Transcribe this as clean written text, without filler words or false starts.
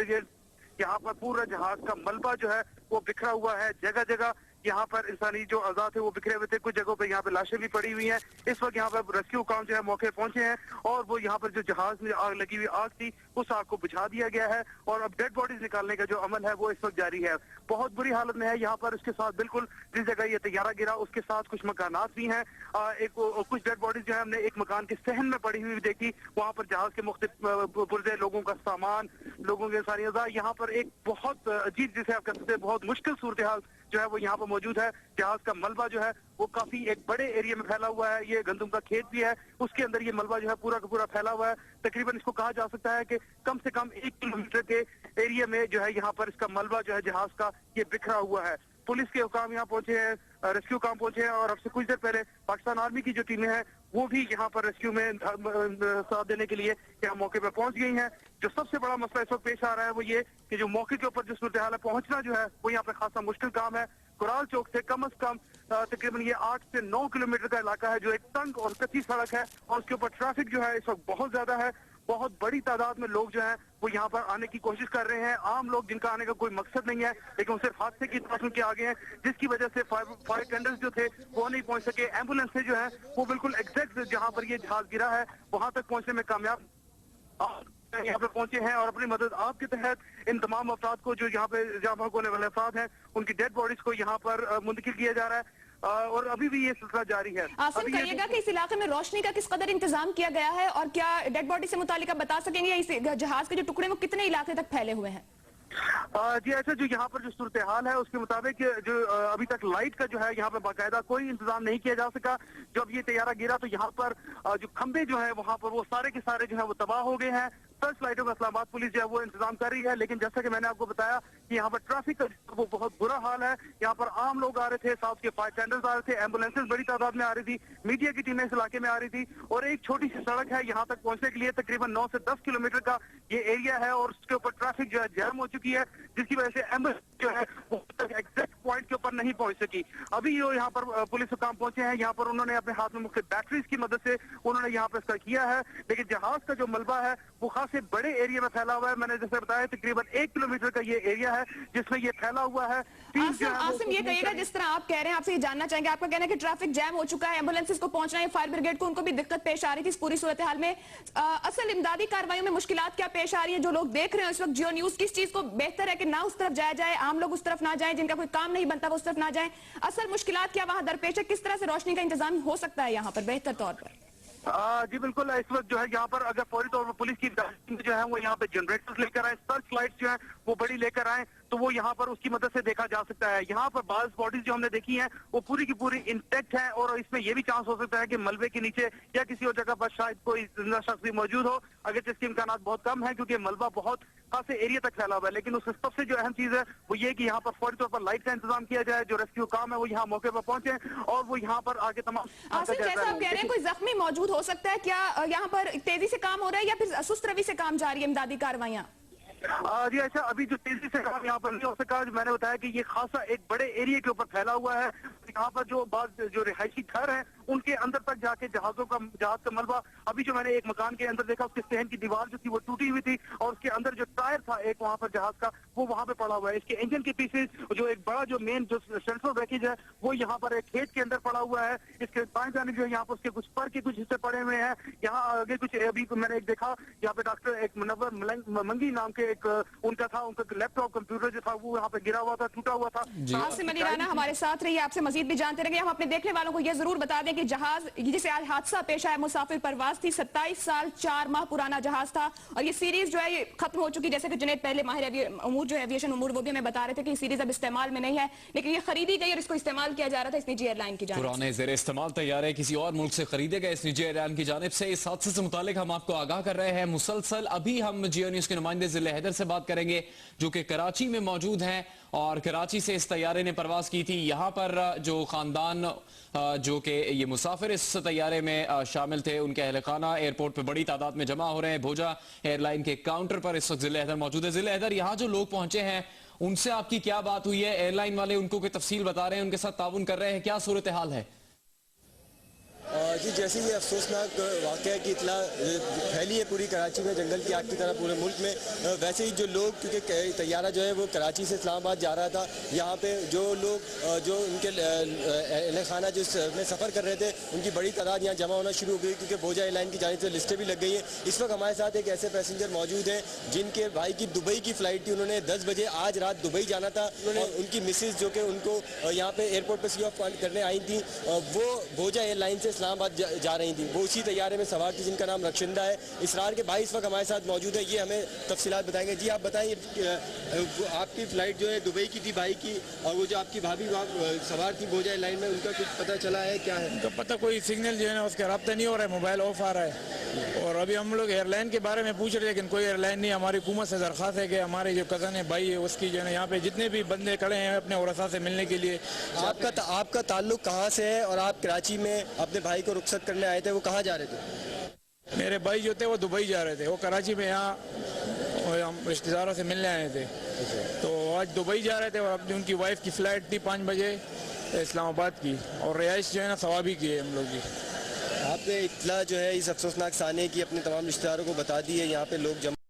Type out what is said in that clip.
Barricade, यहाँ पर पूरा जहाज का मलबा जो है वो बिखरा हुआ है। जगह जगह यहाँ पर इंसानी जो अज़ा थे वो बिखरे हुए थे, कुछ जगहों पे यहाँ पे लाशें भी पड़ी हुई हैं। इस वक्त यहाँ पर रेस्क्यू काम जो है मौके पहुंचे हैं और वो यहाँ पर जो जहाज में आग लगी हुई आग थी उस आग को बुझा दिया गया है और अब डेड बॉडीज निकालने का जो अमल है वो इस वक्त जारी है। बहुत बुरी हालत में है यहाँ पर। उसके साथ बिल्कुल जिस जगह ये तैयारा गिरा उसके साथ कुछ मकानात भी हैं। कुछ डेड बॉडीज जो है हमने एक मकान के सहन में पड़ी हुई देखी। वहाँ पर जहाज के मुख्तलिफ पुर्जे, लोगों का सामान, लोगों के सारी अज़ा, यहाँ पर एक बहुत अजीब, जिसे आप कह सकते हैं बहुत मुश्किल सूरत हाल जो है वो यहाँ पर मौजूद है। जहाज का मलबा जो है वो काफी एक बड़े एरिया में फैला हुआ है। ये गंदम का खेत भी है, उसके अंदर ये मलबा जो है पूरा का पूरा फैला हुआ है। तकरीबन इसको कहा जा सकता है कि कम से कम 1 किलोमीटर के एरिया में जो है यहाँ पर इसका मलबा जो है जहाज का ये बिखरा हुआ है। पुलिस के हुकाम यहाँ पहुंचे हैं, रेस्क्यू काम पहुंचे हैं और अब से कुछ देर पहले पाकिस्तान आर्मी की जो टीमें हैं वो भी यहाँ पर रेस्क्यू में साथ देने के लिए यहाँ मौके पर पहुंच गई हैं। जो सबसे बड़ा मसला इस वक्त पेश आ रहा है वो ये कि जो मौके के ऊपर जो सूरत हाल है, पहुंचना जो है वो यहाँ पे खासा मुश्किल काम है। कुराल चौक से कम तकरीबन ये 8 से 9 किलोमीटर का इलाका है जो एक तंग और कच्ची सड़क है और उसके ऊपर ट्रैफिक जो है इस वक्त बहुत ज्यादा है। बहुत बड़ी तादाद में लोग जो हैं वो यहाँ पर आने की कोशिश कर रहे हैं। आम लोग जिनका आने का कोई मकसद नहीं है, लेकिन वो सिर्फ हादसे की तरफ के आगे हैं, जिसकी वजह से फायर टेंडर्स जो थे वो नहीं पहुंच सके। एम्बुलेंस से जो है वो बिल्कुल एग्जैक्ट जहाँ पर ये जहाज गिरा है वहां तक पहुंचने में कामयाब यहाँ पे पहुंचे हैं और अपनी मदद आपके तहत इन तमाम अफराद को जो यहाँ पे जहाँ होने वाले अफराद हैं उनकी डेड बॉडीज को यहाँ पर मुंतकिल किया जा रहा है और अभी भी ये सिलसिला जारी है। आसिम, कहिएगा कि इस इलाके में रोशनी का किस कदर इंतजाम किया गया है और क्या डेड बॉडी से मुतालिक आप बता सकेंगे इस जहाज के जो टुकड़े वो कितने इलाके तक फैले हुए हैं? जी, ऐसे जो यहाँ पर जो सूरत हाल है उसके मुताबिक जो अभी तक लाइट का जो है यहाँ पे बाकायदा कोई इंतजाम नहीं किया जा सका। जब ये तैयारा गिरा तो यहाँ पर जो खंबे जो है वहाँ पर वो सारे के सारे जो है वो तबाह हो गए हैं। सर्च लाइटों का इस्लामाबाद पुलिस जो है वो इंतजाम कर रही है, लेकिन जैसा कि मैंने आपको बताया कि यहाँ पर ट्रैफिक का वो बहुत बुरा हाल है। यहाँ पर आम लोग आ रहे थे, साथ के फायर टेंडर्स आ रहे थे, एम्बुलेंसेज बड़ी तादाद में आ रही थी, मीडिया की टीमें इस इलाके में आ रही थी और एक छोटी सी सड़क है यहाँ तक पहुंचने के लिए तकरीबन 9 से 10 किलोमीटर का ये एरिया है और उसके ऊपर ट्रैफिक जो है जैम हो चुकी है, जिसकी वजह से एम्बुलेंस जो है वो एग्जैक्ट पॉइंट के ऊपर नहीं पहुंच सकी। अभी जो यहाँ पर पुलिस हुकाम पहुंचे हैं, यहाँ पर उन्होंने अपने हाथ में मुख्तलिफ बैटरीज की मदद से उन्होंने यहाँ पर इसका किया है, लेकिन जहाज का जो मलबा है वो खासे बड़े एरिया में फैला हुआ है। मैंने जैसे बताया तकरीबन 1 किलोमीटर का ये एरिया है जिसमें ये फैला हुआ है। आसिम, ये कहिएगा जिस तरह आप कह रहे हैं, आपसे ये जानना चाहेंगे, आपका कहना है कि ट्रैफिक जैम हो चुका है, एम्बुलेंसेज को पहुंचना है, फायर ब्रिगेड को उनको भी दिक्कत पेश आ रही थी इस पूरी सूरत हाल में। असल इमदादी कार्रवाइयों में मुश्किलात क्या पेश आ रही है? जो लोग देख रहे हैं इस वक्त जियो न्यूज, किस चीज को बेहतर है कि ना उस तरफ जाया जाए, आम लोग उस तरफ ना जाए, जिनका कोई काम नहीं बनता वो उस तरफ ना जाए? असल मुश्किलात क्या वहां दरपेश है? किस तरह से रोशनी का इंतजाम हो सकता है यहाँ पर बेहतर तौर पर? जी बिल्कुल, इस वक्त जो है यहाँ पर अगर फौरी तौर पर पुलिस की जो है वो यहाँ पे जनरेटर्स लेकर आए, सर्च लाइट्स जो है वो बड़ी लेकर आए तो वो यहाँ पर उसकी मदद से देखा जा सकता है। यहाँ पर बाज बॉडीज जो हमने देखी हैं वो पूरी की पूरी इंटेक्ट है और इसमें यह भी चांस हो सकता है कि मलबे के नीचे या किसी और जगह पर शायद कोई जिंदा शख्स भी मौजूद हो, अगर जिसके इम्कान बहुत कम है क्योंकि मलबा बहुत खासे एरिया तक फैला हुआ है। लेकिन उससे सबसे जो अहम चीज है वो ये कि यहाँ पर फौरी तौर पर लाइट का इंतजाम किया जाए, जो रेस्क्यू काम है वो यहाँ मौके पर पहुंचे और वो यहाँ पर आगे तमाम। आसिम, जैसा आप कह रहे हैं कोई जख्मी मौजूद हो सकता है, क्या यहाँ पर तेजी से काम हो रहा है या फिर सुस्त रवि से काम जारी है इमदादी कार्रवाइयाँ? जी अच्छा, अभी जो तेजी से काम यहाँ पर नहीं हो सका, मैंने बताया कि ये खासा एक बड़े एरिया के ऊपर फैला हुआ है। यहाँ पर जो जो रिहायशी घर है उनके अंदर तक जाके जहाज का मलबा, अभी जो मैंने एक मकान के अंदर देखा उसके सहन की दीवार जो थी वो टूटी हुई थी और उसके अंदर जो टायर था एक वहाँ पर जहाज का वो वहाँ पे पड़ा हुआ है। इसके इंजन के पीछे जो एक बड़ा जो मेन जो सेंट्रल रैकेज है वो यहाँ पर एक खेत के अंदर पड़ा हुआ है। इसके बाएं जानिब जो यहाँ पर उसके कुछ पर के कुछ हिस्से पड़े हुए हैं। यहाँ आगे कुछ अभी मैंने एक देखा, यहाँ पे डॉक्टर एक मुनव्वर मंगी नाम के एक उनका था, उनका लैपटॉप कंप्यूटर जो था वो यहाँ पे गिरा हुआ था, टूटा हुआ था। आसिम अली राना हमारे साथ रहिए, आपसे मजीद भी जानते रहेंगे। हम अपने देखने वालों को ये जरूर बता दें कि जहाज जिसे आज हादसा पेश आया मुसाफिर परवाज थी, 27 साल 4 माह पुराना जहाज था और ये सीरीज जो है ये खत्म हो चुकी। जैसे कि जुनैद पहले माहिर उमूर जो एविएशन उमूर वो भी हमें बता रहे थे कि सीरीज अब इस्तेमाल में नहीं है, लेकिन ये खरीदी गई और इसको इस्तेमाल किया जा रहा था इस निजी एयरलाइन की जानिब। पुराने जेर इस्तेमाल तैयारे किसी और मुल्क से खरीदे गए इस निजी एयरलाइन की जानिब से। इस हादसे से मुतालिक हम आपको आगाह कर रहे हैं मुसलसल। अभी हम जियो न्यूज के नुमाइंदे जिले हैदर से बात करेंगे जो कि कराची में मौजूद हैं और कराची से इस तैयारे ने परवाज की थी। यहाँ पर जो खानदान जो कि ये मुसाफिर इस तैयारे में शामिल थे उनके अहल खाना एयरपोर्ट पे बड़ी तादाद में जमा हो रहे हैं। भोजा एयरलाइन के काउंटर पर इस वक्त जिले हैदर मौजूद है। जिले हैदर, यहाँ जो लोग पहुंचे हैं उनसे आपकी क्या बात हुई है? एयरलाइन वाले उनको कोई तफसील बता रहे हैं, उनके साथ ताउन कर रहे हैं, क्या सूरत हाल है? जी जैसे ये अफसोसनाक वाक़या की इतला फैली है पूरी कराची में जंगल की आग की तरह पूरे मुल्क में, वैसे ही जो लोग क्योंकि तैयारा जो है वो कराची से इस्लामाबाद जा रहा था, यहाँ पे जो लोग जो उनके अहल खाना जो में सफ़र कर रहे थे उनकी बड़ी तादाद यहाँ जमा होना शुरू हो गई क्योंकि बोजा एयरलाइन की जानिब से लिस्टें भी लग गई हैं। इस वक्त हमारे साथ एक ऐसे पैसेंजर मौजूद हैं जिनके भाई की दुबई की फ़्लाइट थी, उन्होंने 10 बजे आज रात दुबई जाना था। उन्होंने उनकी मिसेज जो कि उनको यहाँ पे एयरपोर्ट पर सी ऑफ करने आई थी, वो बोजा एयरलाइन से इस्लामाबाद जा रही थी, वो उसी तैयारे में सवार थी जिनका नाम रक्षिंदा है। इसरार के भाई इस वक्त हमारे साथ मौजूद है, ये हमें तफसीलात बताएंगे। जी आप बताइए, आपकी फ़्लाइट जो है दुबई की थी भाई की, और वो जो आपकी भाभी वहाँ सवार थी बोजा एयरलाइन में, उनका कुछ पता चला है क्या है? तो पता कोई सिग्नल जो है ना उसका रब्ता नहीं हो रहा है, मोबाइल ऑफ आ रहा है। और अभी हम लोग एयरलाइन के बारे में पूछ रहे हैं लेकिन कोई एयरलाइन नहीं। हमारी हुकूमत से दरख्वास्त है कि हमारे जो कज़न है भाई है उसकी जो है यहाँ पे जितने भी बंदे खड़े हैं अपने औरसा से मिलने के लिए। आपका ताल्लुक कहाँ से है और आप कराची में अपने भाई को रुखसत करने आए थे, वो कहाँ जा रहे थे? मेरे भाई जो थे वो दुबई जा रहे थे, वो कराची में यहाँ हम रिश्तेदारों से मिलने आए थे, तो आज दुबई जा रहे थे और अपनी उनकी वाइफ की फ़्लाइट थी 5 बजे इस्लामाबाद की, और रिहाइश जो है ना सवाबी की है हम लोग की। आपने इतला जो है इस अफसोसनाक साने की अपने तमाम रिश्तेदारों को बता दी है, यहाँ पे लोग जमा